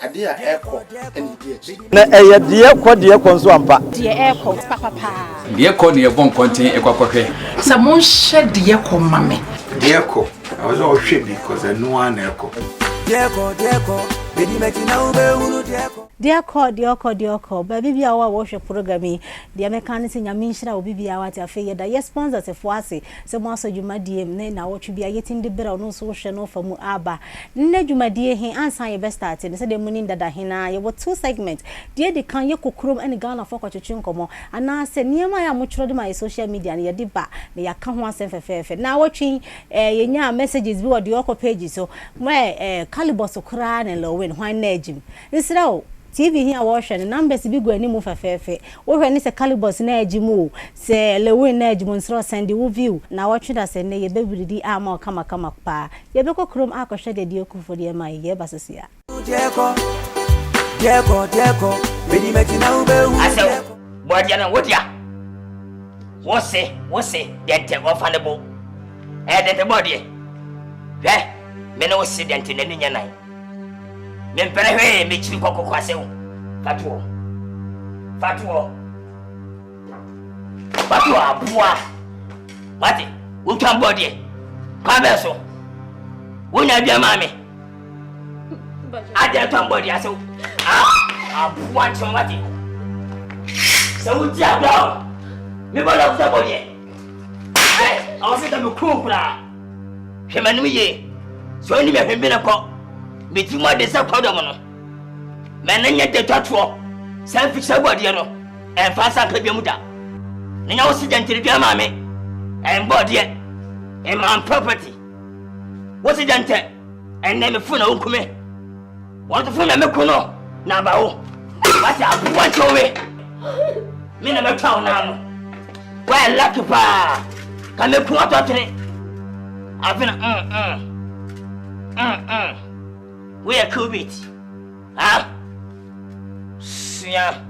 Adia echo and DH. Na dear nso ampa. Dear echo, papa. Dear call near one contain a quack. Someone shed dear call, mammy. Dear echo. I was all shit because I know one echo. Dear call, baby, making now, Dear call, baby, our worship program. The Americans in Yamisha will be our affair that yes, sponsors a fosse. So, Master, you my dear, now what you be getting the better no social no for Muaba. Ned, you my dear, he answer your best start and said the morning that I hina, you were 2 segments. Dear, the can you cook room and Ghana for Chunkomo, and I said near my much my social media and your deba, they are come once and fair. Now watching a messages be what the Oko pages, so where Calibos of Kran and low and why Nejim. This TV here washing numbers be go any move fair. Or when it's a calibus na ejimu say lewin na ejimu nsro send the view. Na watching that say na ye baby di armor kama pa. Ye be ko krom akoshe de di oku for the my ye basosia. Dieko. Baby making now be. Aso. Boy ya na wodia. What's say? Dente go fanable. Dente body. Me no see dente na nya nan. Me mpere me chiri kokko kwase wo. Fatuo abua. Mate, wo twan body. Kwa be so. Wo nya bia mame. Ade twan body aso. Abua chomati. So wo dia bra. Me bola ku body. I say that me kukura. Hwemanu ye. So ni me hwembe na ko. Meti mo de sa kwado mo no menanya de twatwo san fixa body no en fa sa klebia muda nenya wo sidentire bia ma me en body en man property wo sidente en na me funa wo kume wo to funa me kuno na ba wo what abu want we me na me twa na no wa lucky pa ka me kuno to tere afina we are cool bit. Huh? Yeah.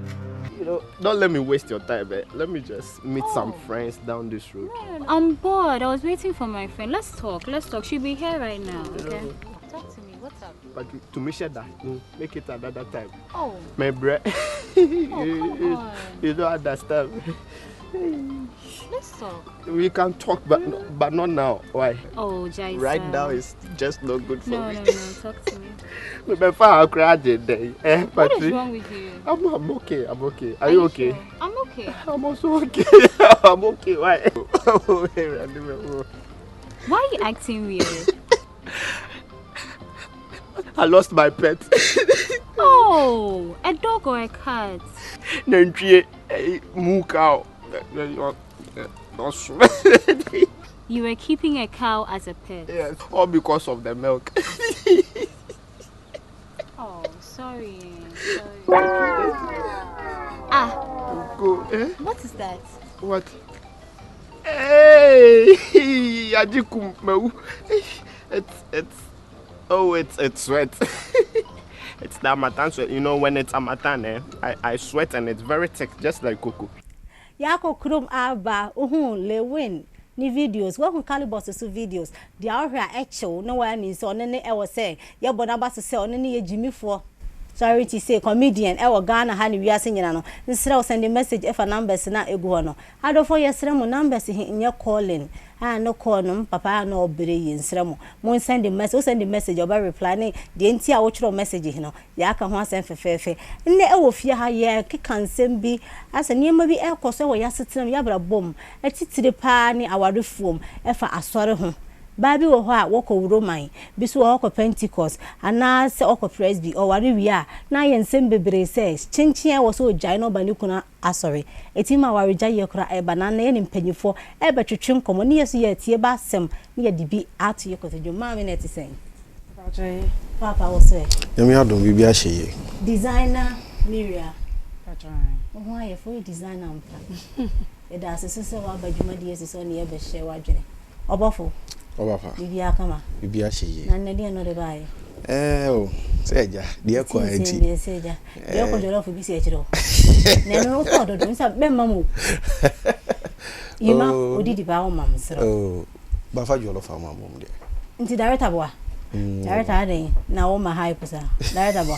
You know, don't let me waste your time, eh? Let me just meet some friends down this road. Man, I'm bored. I was waiting for my friend. Let's talk. She'll be here right now, okay? Talk to me. What's up? But to make sure that make it another time. Oh. My bread. Come on. You don't understand. Let's talk. We can talk, but not now. Why? Oh, Jaisa. Right now is just not good for me. No. Talk to me. What is wrong with you? I'm okay. Are you okay? Sure? I'm okay. I'm also okay. I'm okay. Why? Why are you acting weird? I lost my pet. Oh, a dog or a cat? You were keeping a cow as a pet? Yes, all because of the milk. Oh, sorry. Go, eh? What is that? What? Hey, it's sweat. It's that matan sweat. You know, when it's a matan, I sweat and it's very thick, just like cocoa. Yako krom aba lewin ni videos wa Calibus so videos dia ohwa echo no wa ni so ne e wo say ye bonaba so say one ne ye jimifo sorry to say comedian e wo Ghana ha ni wiase nyina no nsira wo send message e fa numbers na egu ho no adofo yesira mo numbers nye calling no call no papa na obere yi nsira mo send message oba reply ne de nti a wo chiro message he no ya aka ho asem fefefe ne e wo fie ha ye kekansem bi asa niema bi e koso wo yasetenam ya bra bom atitire pa ne awarefuom e fa asore ho Baby wo ho a wo ko Roman bi so wo ko Pentecost ana se wo ko Presby o ware wi a na ye nsem bebre se chinchin wo so ojai no bani kuna asori etima ware jaye kura e banana ye mpanyifo e betwetwe nkomo ne yeso ye tie ba asem ne ye dibi ato ye ko to ma me net sen papa wo se yemi adon bibi a hye designer Miria ho aye for designer mfa e da asese wa badwuma de yesi so ne ye be hye wadwene obofo Obafa. Bibi akama. Bibi ahye. Na nne no de bae. Oh, seja, die kwa enti. Seja. Die ko jollof bi se chiro. Na no ko do nsa be mamu. Yima odidi ba o mam sro. Oh, ba fa jollof am de. Nti director boa. Director dey na wo ma hype sa. Director bo.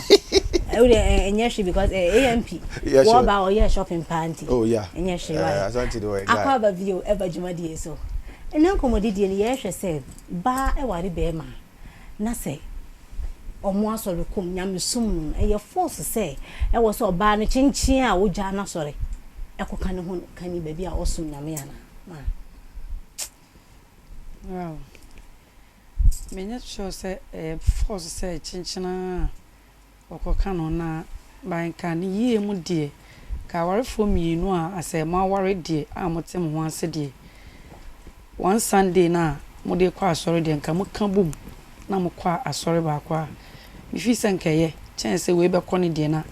Enyeshi because AMP. What about your shopping panty? Oh yeah. Enyeshi right. Asante do Akwa ba video ever jumadi so. Ena komodidi ni ye hwe se ba e ware be ma. Na se omo asori kom nyamesum eye force se e wo so ba no chinchin a wo gya na sori. Ekoka ne ho kani ba bi a osum nyame yana. Ma. Wow. Menya sure say force say chinchina okoka no na banka ni yie mu de ka warefo mienu a asema ware de amotem ho ase de one Sunday na mo de kwa asori de nka mo ka bum na mo kwa asori ba kwa mi fi senkeye chance we be kone de na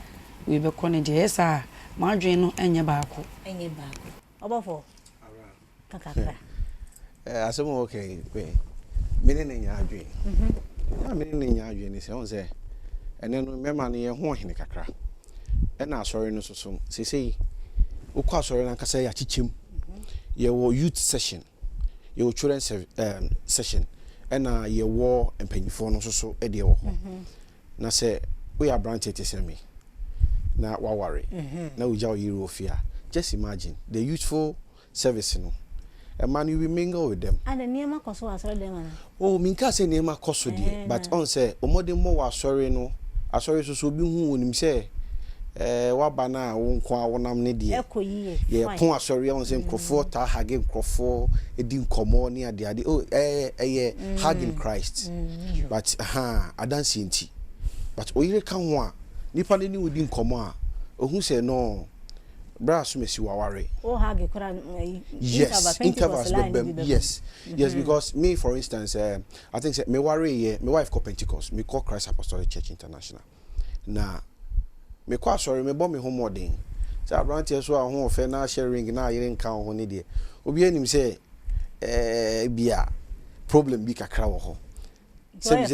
we be kone de esa ma adwen no enye ba ko obofo kakakra asemo okay we mene ne nya adwen na mene ne nya adwen ni se on se ene no mema ne ye ho hene kakra ena asori no soso sesei ukwa asori na kasa ya chichem ye wo youth session ye wo children session ena ye wo empanyifo no soso e de wo ho na se we are branch it se me na waware na uja o yiri ofia just imagine the youthful service no a man you will mingle with them and the niema koso asori dem na oh minka say niema koso de but on say omode mo wa asori no asori so bi hu onim say waba na wo nko a wonam ne de ekoyiye ye pon asori on say nkrofo ta hage nkrofo edi nkomo ne ade oh hugging Christ but adansi nti but oyire ka ho a nipa ne ni wodi nkomo a ohu say no bra sumesi waware oh hage kora yes intervals yes yes because me for instance I think say me worry my wife called Pentecost me call Christ Apostolic Church International na me kwa sorry me bo me ho modern say branch so a ho fe na sharing na yire nka ho ne de obi anim say bia problem bi kakra wo ho say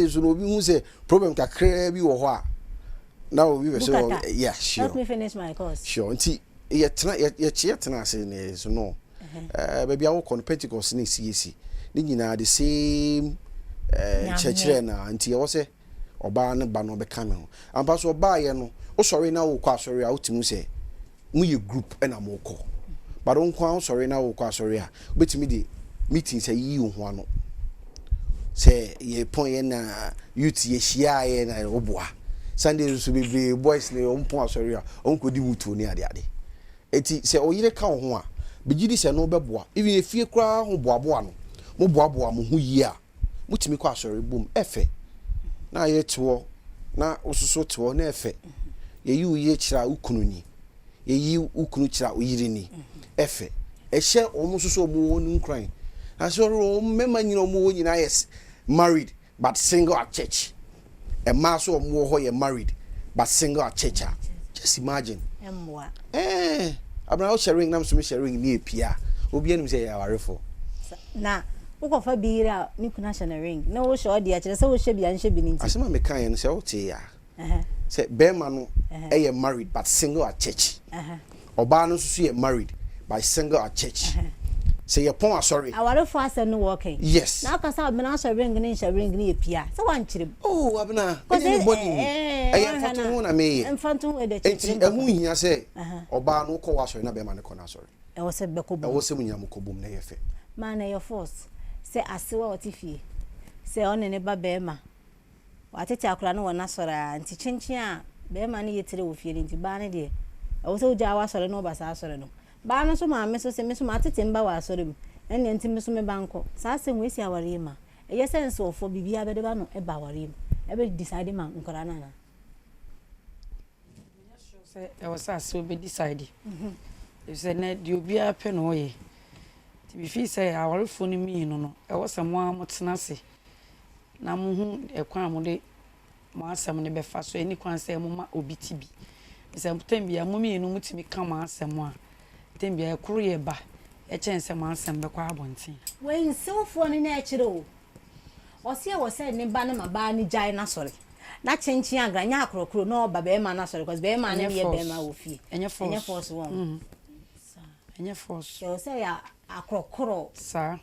so obi hu say problem kakra bi wo ho a now we were so yeah sure let me finish my course sure nti ye tena say ne so no baby I work on Pentecost ni CAC ni nyina the same church na nti ye say oba ne ba no be ka me ho ampa so oba ye no o sorry na wo kwa sorry a utimu say mu ye group na mo ko but on kwa sorry na wo kwa sorry a betimi di meeting say yi ho ano say ye pon ye na youth ye hia ye na oboa Sunday so be boys ne on pon asori a on kodi mutu ni ade eti se oyire ka ho a begidi se no beboa even efie kra ho boaboa no mo boaboa mo hu yi a mutimi kwa asori bom efe na ye to na osuso to na efe ye yi uye kira ukunu ni ye yi ukunu kira oyire ni efe ehye omususo mo wonu nkran asori o mema nyina mo wo nyina yes married but single at church. A mass or more you're married, but single at church. Just imagine. I'm now sharing them to sharing near Pia. Obian say our for. Now, who go for beer out, Niconational ring. No, sure, dear, so should be and should be. I saw my kind say, say, Bearman, a married, but single at church. Obano see married, by single at church. Say your point, sorry. I want to fast and walking. Yes. Now, because I've been also ringing near Pia. So one chip. Oh, Abna. Anybody? I am Fantone. I may. And Fantone, the moon, I say. Obano call us in a Beman corner. Sorry. I was a Beco. I was a Munyamukobum nefe. Man, your force. Say, I saw what if ye say on any babema. What a takrano or Nasora and Tichinchia. Beman, ye tell with you into Barney. I was so Jawas or no Bassarano. Bana so ma meso se meso mate temba wa asori mu ene enti meso me banko sa se nwesi aware ma eye sense of bibia be de ba no e ba aware mu e be decide ma nkora na na say e was as so be decide if say na di obia pe no ye ti bi fi say aware fo ni mi no e was mo amotena se na mo hu e kwan mo de mo asem ne be fa so eni kwan say mo ma obiti bi se mputem bia mo mi no mutimi ka ma asem a tembia ekuru ye ba e chense ma asem be kwa abontin when so for ni na ekire o se wo se ni ba na ma ba ni jai na sori na chenchi agra nya akrokro no ba be ma na sori because be ma na ye be ma wo fi enye force won enye force so say ya akrokro sa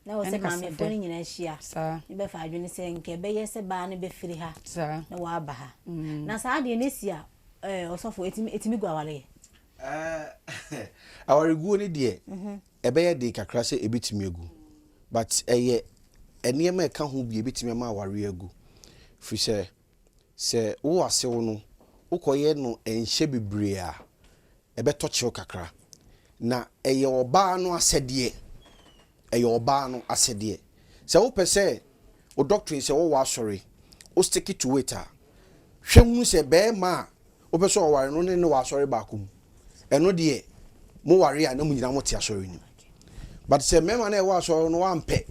na wo se maame fo ni nyina hia sa ni be fa adwene se nke be yese ba ne be firi ha sa na wa ba ha na sa de ne sia osofo etimi gwawale aware guo ne de ebe ye de kakra se ebitimi egu but eye enema e ka ho bi ebitimi ma aware egu fi se wo ase wo no ukoye no enhye bebre a ebe toche kakra na eye oba no asede se wo pese o doctrine se wo wa sorry o stick to it a hwemu se be ma o pese o ware no ne wa sorry ba kum eno de mo ware a na mu nyina mo te asori ni but se mema na e wa sorry no wa mpe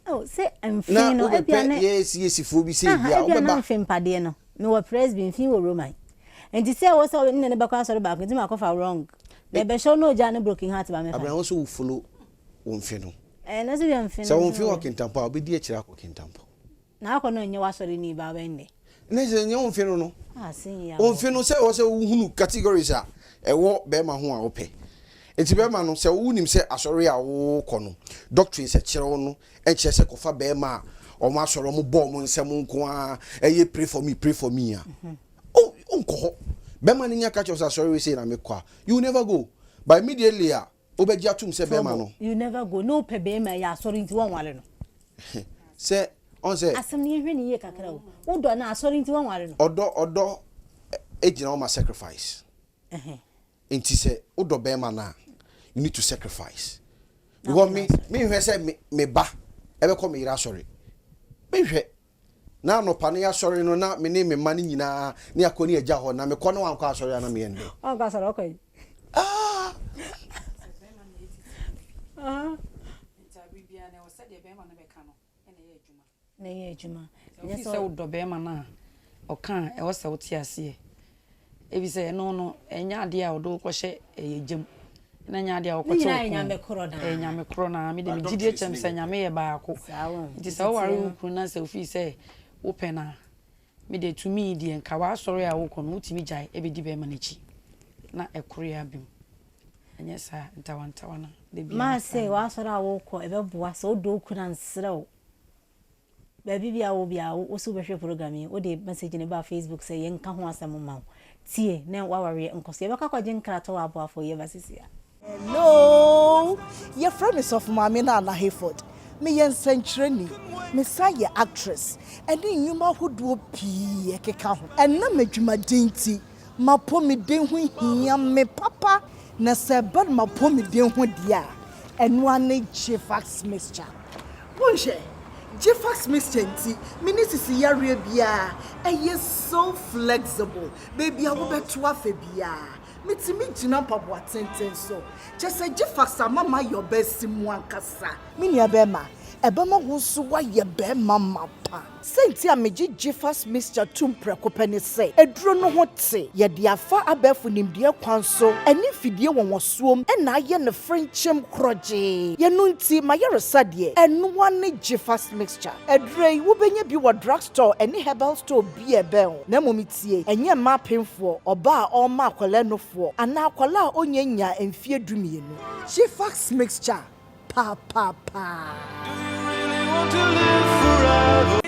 oh se amfin no ebia na yes fo bi se bia o be ba amfin pade no me wa press bin fin wo roman enti se wo so ne ba kwa sorry ba kum ti ma kofa wrong the be show no ja na broken heart ba me fa abran so follow wonfe no na so bi mfe no so wonfe wo kintampo obi di akira ko kintampo na akọ no nye wa sorry ni ba bende na se nye wonfe no sin ya wonfe no se wo se hunu categories a ewo be ma ho a ope enti be ma no se wunim se asori a wo kọ no doctrine se kire wo no e kire se kofa be ma o ma asori mo bo mo nsem nko a eye pray for me a oh onko be ma nya catch us asori we say na me kwa you never go by immediately a obeji atum se be ma no you never go no pe be ma ya asori nti won wale no se on se asem ni hwe ni ye kakra wo do na asori nti won wale no odo ejina o ma sacrifice enti se odo be ma na you need to sacrifice because me hwe se me ba ebe ko me ira sorry me hwe na no pa ne asori no na me ne me ma ni nyina ne akoni agya ho na me ko no wankọ asori na me ende o ga soro okay bibia na o se de be ma na be ka no na ye adwuma ne se odo be ma na o kan e o se o ti ase ebi se no enya ade a odo ko hye ejem na nya ade a o ko to nyame kro na me de me gidi echem se nyame ye ba ko nti se o ware ukru na se ofi se wo pe na me de to me die nka wa soro a wo ko no utimi jai e be di be ma na chi na ekro ya bim enya sa ntawa na de bi ma se wa soro a wo ko e be boa se odo ku na nsrew baby bia wo bia wo so be hwe program yi wo de message ne ba Facebook se ye nka ho asem ma tie na wa ware nkoso ye be kakwaje nkrato wa aboafo ye basisia. Hello, your friend is of Mamina na Hayford. Me yen century me say actress. And then you ma who do pee keka ho. And na medwuma dinti. Ma po me den ho hia me papa na se bad ma po me den ho dia. And one Jifax mixture. Bonje. Jifax mixture nti minisisi yare bia. E so flexible. Baby I wo beto afa bia. Mitimi jina pabwa tenten so. Chese Jifax mama your best simuankasa. Mini abema. Ebema wusu wa ye be mama pa. Senti ameji Jifax mixture tumpre kopeni se. Edro no ho te. Ye de afa abefu nimdie kwanso. Eni fidie wonwosuom ena ye ne frenchem kroje. Ye no nti ma ye resadie. Enu wane Jifax mixture. Edrei wo benye bi wo drugstore eni herbal store bi ebe. Na momitie enye ma penfo oba a ma akwale no fo. Ana akwala onyenya emfie dumienu. Jifax mixture. Pa pa pa. Want to live forever.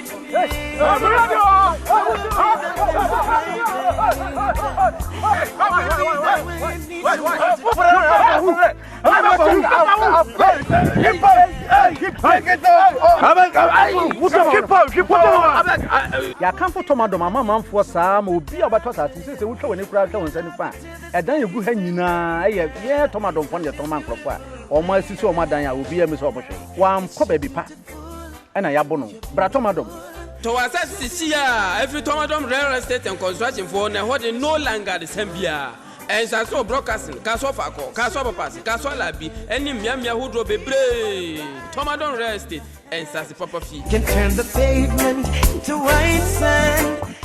Ya kamfo tomado mama manfo saa ma obi a obato asase se wutwa wani kura hwa wonsa ni fa edan yegu ha nyina ye tomado mfo ne toman krofo a omo asisi omo dan ya obi ya mi so obohwe wa mko ba bi pa ana ya bono bra tomado to asase sia every tomado real estate and construction for na hold no longer the same bia and so broadcasting kaso fako kaso papas kaso labi any miamia hudro bebre tomado real estate and sasi papa fi can turn the pavement into white sand.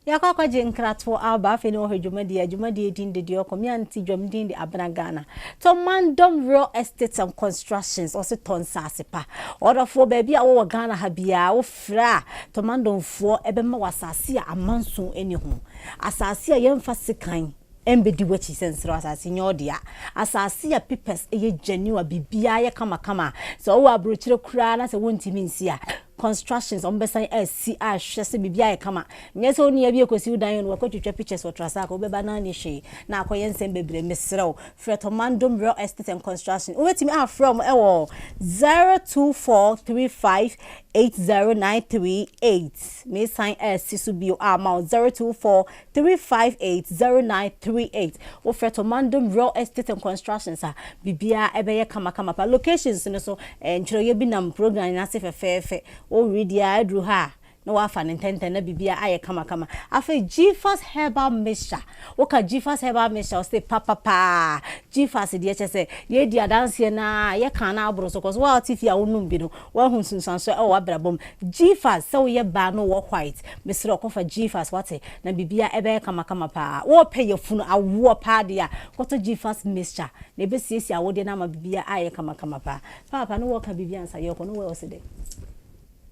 Yakwa je nkrato aba afi ne wo hwedwumadi din de okomi anti dwamdin de Abnagana Tomandom Real Estate and Constructions also ton sasepa odofo ba bia wo Ghana ha bia wo fra Tomandom fo ebema wasase a amanso eni ho asase a yemfa sekan embedi wachi sensro asase nyodia asase ya papers eye genuine bibia ye kama so wo abrochire kura na se wontimi nsia constructions on besan SC ahwese bibia ye kama nyese oni ya bi ekosi udan no wakotwetwa pictures for trasa ko beba na ni hwe na akoye nsem bebre mesrew Fretomandom Real Estate and Construction wetimi from ewo 0243580938 me sign SC subio amount 0243580938 wo Fretomandom Real Estate and Construction sa bibia ebeye kama pa locations no so nchiro ye bi nam program na se fefefe o ready adru ha no wafa nintente na bibia aye kama afa Gfas Herbal Mixture woka Gfas Herbal Mixture say papa Gfas de chese ye di adanse na ye kan na abro so cause wa tifia wonum bi no wa hu sunsanso e wa brabom Gfas so ye ba no wo white mesre okofa Gfas wate na bibia ebe kama pa wo pay ye funu awo pa de a koto Gfas Mixture na be siesi awode na ma bibia aye kama pa papa no wo ka bibia nsa ye ko no we osede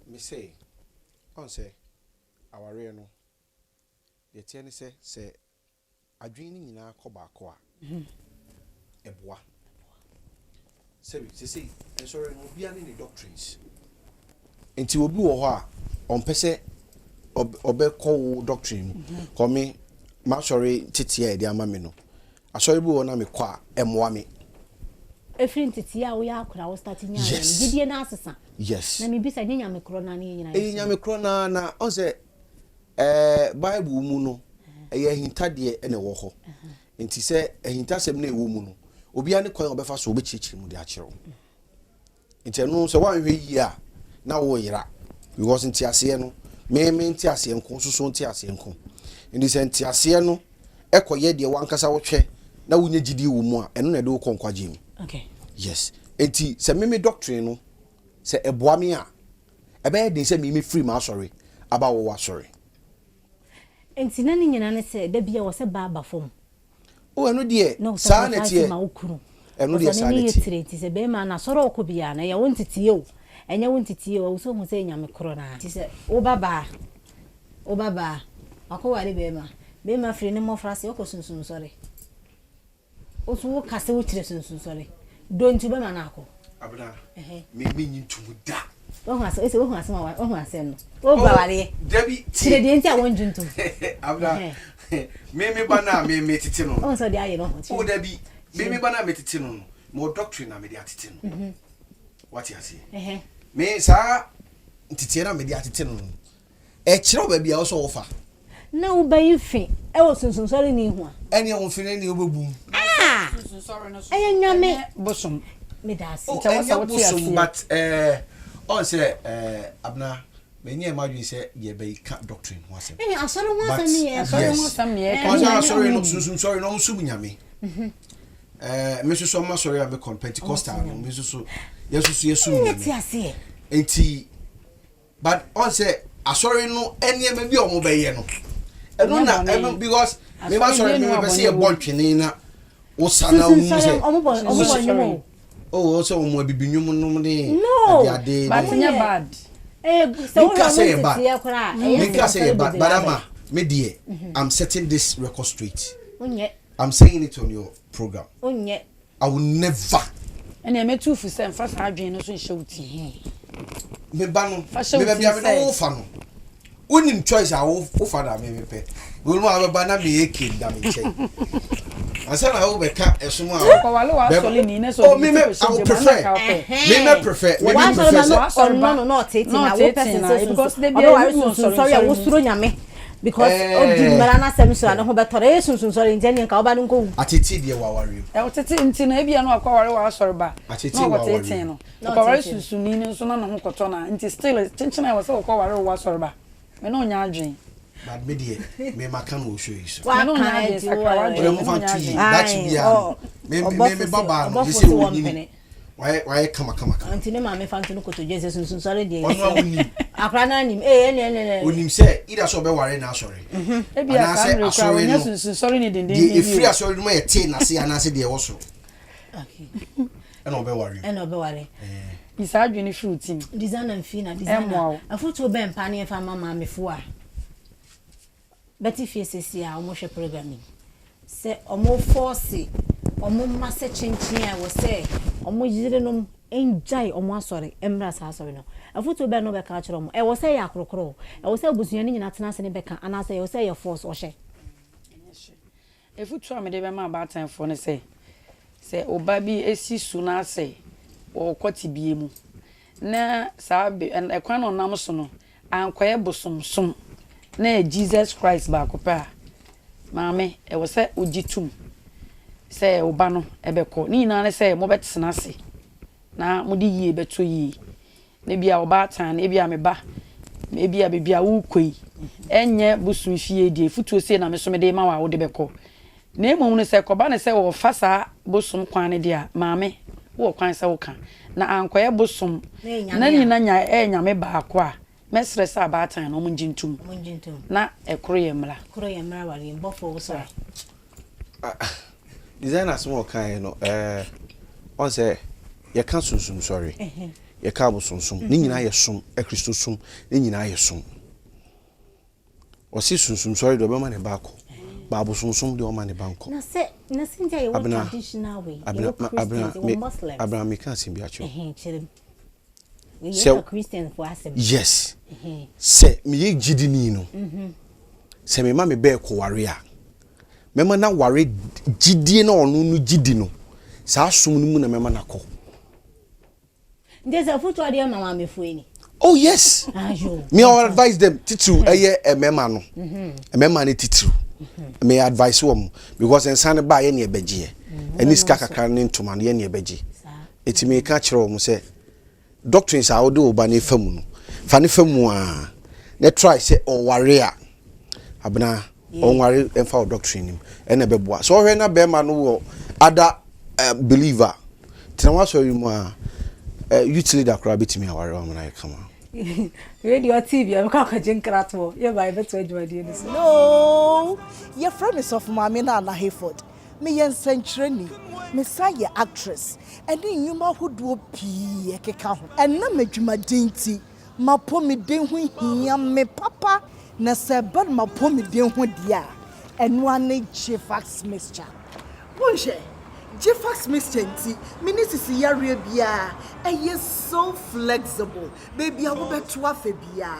me say on say our real no the tiani say adwini nyina koba ko a eboa say sorry no bia ni doctrines enti obi wo ho a on pese obeko doctrine ko me ma sorry titia e dia ma me no asori bi wo na me kwa emoa me efrin titia wo ya akura wo start nya gidie na asesa yes na me bisa nyanya me krona na nyina nya me krona na on say bible mu no ye hintade ene wo ho enti se hintasem na ewo mu no obi ane kwan obefa so obechichiri mu de akiro enti no so wan hwe yi a na wo yira because enti ase no me enti ase nko so enti ase nko enti se enti ase no ekoye de wankasa wo hwe na wonye gidi wo mu a eno na de wo konkwaje mu okay yes enti se me doctrine no se eboa me a ebe de se me free ma sorry aba wo wa sorry enti na ni nyina ne se da bia wo se baba fom o eno de sa na tie eno de sa na tie enti se be ma na soro okobia na ya wontitie o enya wontitie o so hu se nyame kro na enti se o baba akoware be ma free ne mo frase okosunsun sorry o so kase wo tire sunsun sorry don't be ma na akọ abna me nyi ntumu da wo hu ase wo hu ase no wo ba ware dabi tire de enti a won juntu abna me ba na me titi no o so de aye no o dabi me ba na me titi no mo doctrine na me de atiti no what you see me sa titi na me de atiti no e kire ba bia wo so wo fa na wo ba yifi e wo sunsun sorry ni hu a ene wo fini ni obebu sunsun sorry no so e nyame bosom me da si ta wo bosom but on say abna many imagine say ye be ka doctrine was eh asoro ho asam ye sorry no sunsun sorry no sum nyame me so ma sorry am be Pentecostal no me so yesu nyame enti but on say asori no eniema bi o mo be ye no eno na because me ma sorry me be say e bon twene na wo sana mu say oh so mo bibinwum no de ade but nya bad so we say bad because say bad but ama me die I'm setting this record straight I'm saying it on your program I will never ene me tufu say mfa sa adwen no so nhewuti me ba no me be bia me no fa no unim choice a wo fa da me pe wo no aba na me eke da me che asa na wo be ka esumo a ko wale wa sole ni na so me prefer no tete na wo person because they be sorry I was suro nyame because odi mara na sem so na ho betore sunsun sorry nje nka oba nko atete de wa ware e tete nti na bia no akwaware wa sorry ba atete wa ware no akwaware sunsun ni nso na ho koto na nti still chinchina wa so akwaware wa sorry ba me no nya adwen but me die me makan wo show you so me no nya adwen sakwaware mo fa tu that bia me baba no say woni why come anti ne ma me fa ntunu koto Jesus sunsun sorry de onu awuni akra na nim ene onim say ida so be ware na sorry e bia ka sorry nya sunsun sorry ni dende e free sorry no ye te na se ana se de wo so okay eno be ware isa adwene fruitin design and fina design afuto be mpa ne fa mama me fo a beti fiesesi a omo hwe programming se omo force omo masse chinchin I was say omo yire no enjai omo asori emra sa asori no afuto be no be ka kire omo e was say ya krokro e was say busuani nyina tena se ne be ka ana say e was say ya force o hye efuto amede be ma ba tan for ne say oba bi esi su na say o kwati bie mu na sabe ekwan no nam so no ankoye bosomsom na Jesus Christ ba ko pa maame e was say ogitum say oba no ebeko ni na ne say mo betena se na mo di yie beto yie na bia oba tan na bia me ba me bia bia wo koi enye busu fie die futuo se na me so me de ma wa wo de beko na emu no say ko ba ne say wo fasa bosum kwan ne dia maame wo kwan say wo kan na ankoye bosom na ni na nya nyame ba ko a mesre sa ba tan no mo njintum na ekoro ye mra wale mbofo wo so designer small kind no on say ye kan sunsum sorry ye ka bo sunsum ni nyina ye som Kristo som ni nyina ye som o si sunsum sorry do be ma ne ba ko ba bo sunsum de o ma ne banko na sinja ye traditional way Abraham me kan sim bi a cho so Christian for us yes se me ye gidi ni no se me ma me be ko ware a mema na ware gidie na onu no gidi no sa som no mu na mema na ko there's a photo ade mama me fueni oh yes me I advise them titu eye mema no mema ne titu me advise them because ensan ba ye ne ebegie eni ska kakra ne ntoma ne ye ne ebegie etime ka kire wo se doctrines a wode oba ne famu no fa ne famu a ne try say on ware a abna on ware emfa doctrine ene beboa so hwe na be ma no wo other believer tina wa so yimu a youth leader kra betimi aware o na come radio TV am ka ka jinkrato ye ba beto adwadi ni no your friend is of mama na Hayford me yen century me say actress eni nyuma hodo pii ekeka ho ena madwumadin ti mapo me den ho hia me papa na seben mapo me den ho dia eno ane Jifax mixture bonje Jifax mixture ti minisisi yare bia eye so flexible baby awo beto afa bia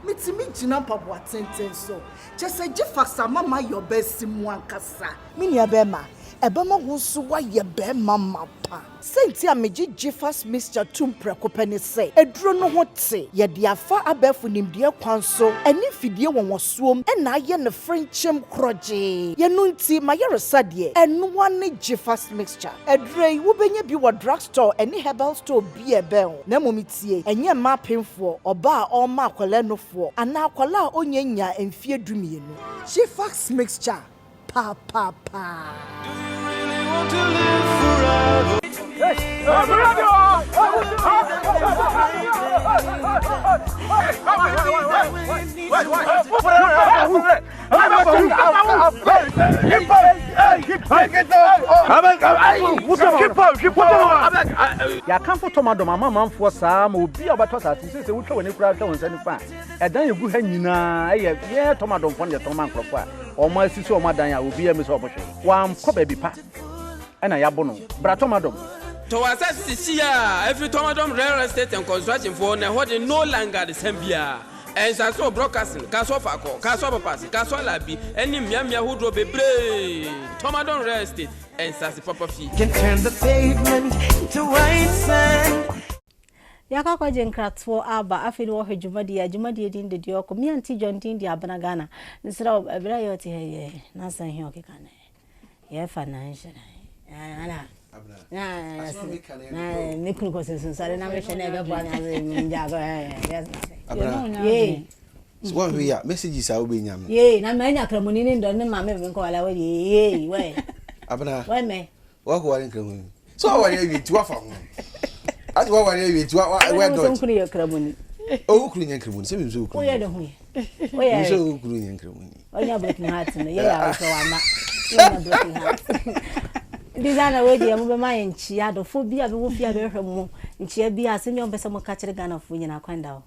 mitimi gina papa tenten so just say Jifax mama your best mu ankasa minia bema ebema wo so wa ye be mama pa senti ameji Jifax mixture tumpre kopani say eduro no ho te ye de afa abefu nimde kwan so eni fidie won suom na aye ne frenchem kroje ye no nti mayeresa de eno wane Jifax mixture edure wo benya bi wo drugstore eni herbal store bi ebe ho na momitie enye ma pemfo oba a o ma akwala nofo ana akwala a onyanya emfie dumienu Jifax mixture pa. Do you really want to live forever? Ya kamfo tomado mama manfo saa ma obi obato asase sese wo twa woni kura twa wonsa ni fa edan yegu ha nyina ye tomado mfo ne toma nkrofo a omo asisi omo adan ya obi emi so obohwe wa mko ba bi pa ena ya bono bra tomado to asase ya every tomado real estate and construction for na hold no longer the same bia ensa so broadcasting kaso fako kaso papas kaso labi eni miamia hudro bebre tomado real estate ensa si papa fi can turn the pavement to white sand. Yaka kwa jenkratwo aba afidi wo hwedwumadi din de dioko mi anti John din di abana Ghana nsira ebra yoti he na san he okekane ye financial ana na me kunu ko sensun sare na me hwe na be bwa na nja go yes ye so we ya messages a obe nyam ye na me nya kramuni ni ndo ne ma me nko wala we ye we abana we me wa ko wale kramuni so wa ye wi tu afa ho ati wa wale wi tu wa do so nkuru ye kramuni o kuru nyen kramuni se mi so kuru o ye de hu ye o ye so kuru nyen kramuni o nya broken heart no ye ya so wa ma ye broken heart designer we dey mo be ma nchi adofo bi a be wo fi a be hwe mo nchi bi a se mi on be se mo ka kire Ghana fo nyina kwanda o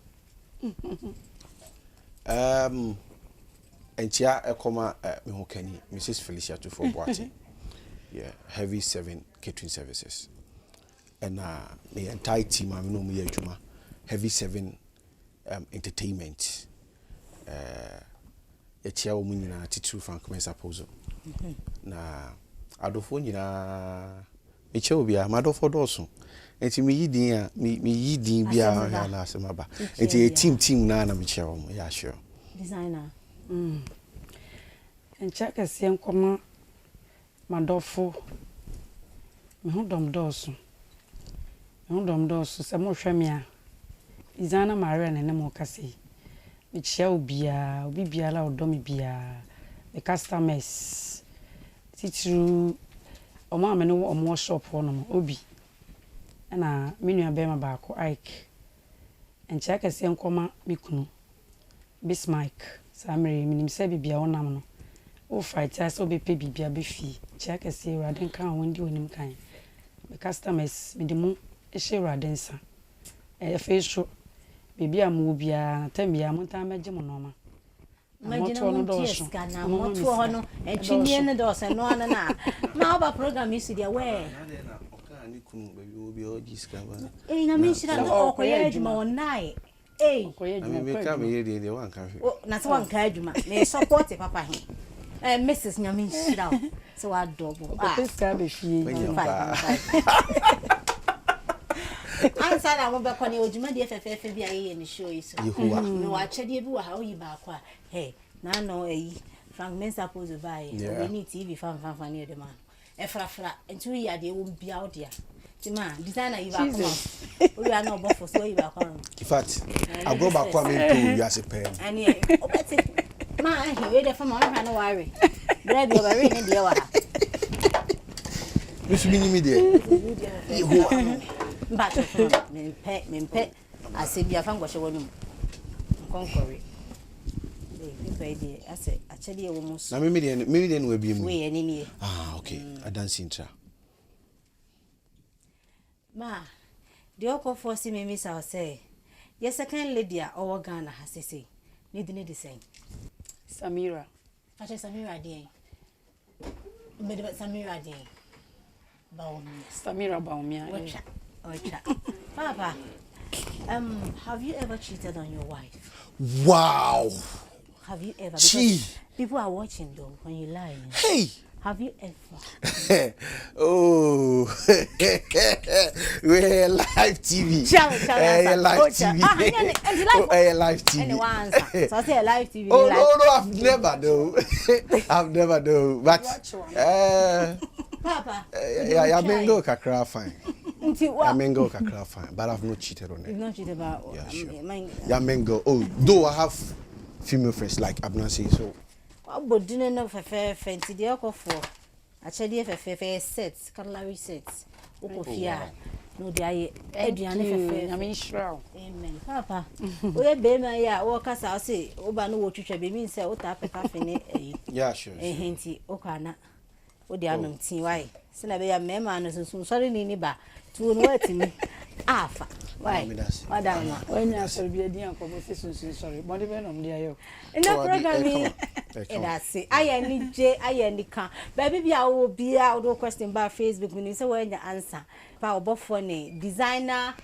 entia ekoma me ho kani Mrs. Felicia to for Boate. Yeah, Heavy 7 catering services. And the entire team I know me adwuma Heavy 7 entertainment. Etia wo nyina Titu Frank Mensa Pozo. Na adofo nyina eche obia madofo doso. Enti me yidin a me yidin bia na asemaba. Enti team na me che wo ya sure. Designer. Encha kase nkoma madofo. Me ho dom doso. Se mo hweme a Designer Maria na mo kase. Me che obi bia la odom bia the customers titru omo amene wo omo shop ho no obi na menu abema baako Ike encha kase nkoma mikunu Bismike Samiri minim se bibia wonam no o fight as obepe bibia be fi encha kase Raden kan wondi onim kan the customers midimu ehye Raden sa face bibia mu bia tambia monta meje mo noma Imagine no tears kana moto hono entwini ne do se no ana na ma oba program isi dia we ni kunu baby obi ojiska ba na me shira no okoye adwuma wonai me ka me yede de wan ka fi na se wan ka adwuma me support papa he Mrs. Nyame shira so wa double pesa be fi Ansa na mo be kwani odwuma de fefefe bia ye ni show iso me wa chede bi wa ha oyi ba kwa hey na no Frank Mensa Pozo buy we need TV fan near the man efrafra entu ya de wo bia odia ti ma designer yi ba kwa we are no bofo so yi ba kwa in fact I go back kwa me to you as a pen ani obeti ma he we de fa ma hwa no worry bread over we ne de wa ha Miss Minimi de But me pet I say bia fa ngwahye wonum konkori I say actually a woman na me de no abi mu we ani okay I dance intra ma the oko force me miss I say yes second lady a owo Ghana ha say need the same Samira Samira dey me de Samira dey Samira Baumia Ocha Papa have you ever cheated on your wife? Wow. Have you ever? People are watching though when you lie. Hey. Have you ever? Oh. We're live TV. Live TV. Live TV. Anyone? So I say live TV. Oh no, I've never though. I've never though. But Papa. Yeah, mango kakra fine. Mango kakra fine, but I've not cheated on it. You've not cheated about. Yeah, sure. Yeah, mango. Oh, though I have female friends like Abna say so. But didn't know fancy the alcohol for. Actually, sets, cutlery sets. Okofia. No, they Adrian. I mean, shroud. Amen. Papa. We be ya workers I say, Oba no what you be mean say what up a yeah, sure. Hinty, Okana. O de anum tin why se na be ya mema no so sorry ni ba tu no wati mi afa why madam na when you sorry be dia conversation sorry body be no dey ayo in the program e da say aya ni je aya ni kan ba bia wo bia o do question ba Facebook ni say when you answer pa obofo ni Designer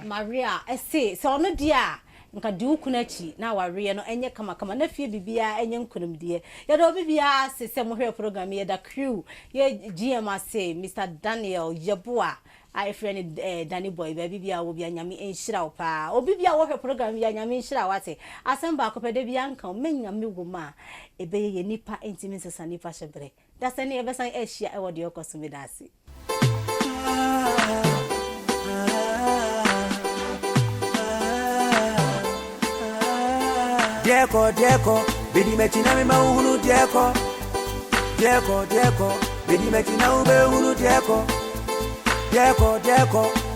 Maria say so no dia nka di ukunachi na ware no enye kama na fie bibia enye nkonumdie ya do bibia se mo hwe program ye da crew ye GM say Mr. Daniel Yeboa I friend Danny Boy bibia wo bia nyame enhira wo pa obibia wo hwe program ya nyame enhira wate asamba akopede bia nka menyame woma ebe ye nipa intimi sesa nipa shebre da se ne ebe san ehia e wo de okosumi da se Dieko, bedi mechina me mahunu dieko, bedi mechina ube hunu dieko,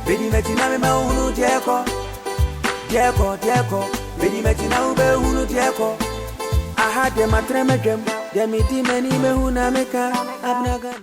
bedi mechina me mahunu dieko, bedi mechina ube hunu dieko. I had them a tremedem, them it many me huna meka abnaga.